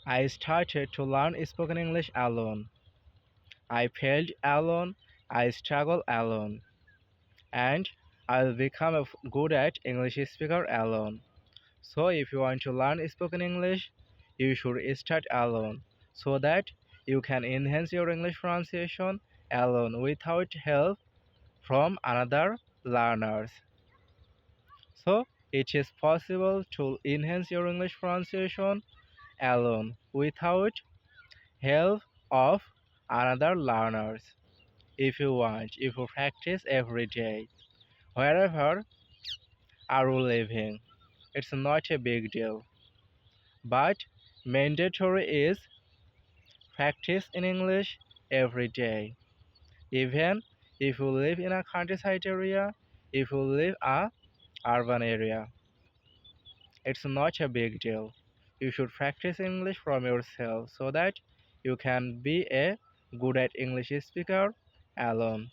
I started to learn spoken English alone. I failed alone, I struggled alone, and I'll become good at English speaker alone. So if you want to learn spoken English, you should start alone so that you can enhance your English pronunciation alone without help from another learners. So it is possible to enhance your English pronunciation alone without help of another learners. If you practice every day, wherever are you living, it's not a big deal. But mandatory is practice in English every day. Even if you live in a countryside area, if you live a urban area, it's not a big deal. You should practice English from yourself so that you can be a good at English speaker alone.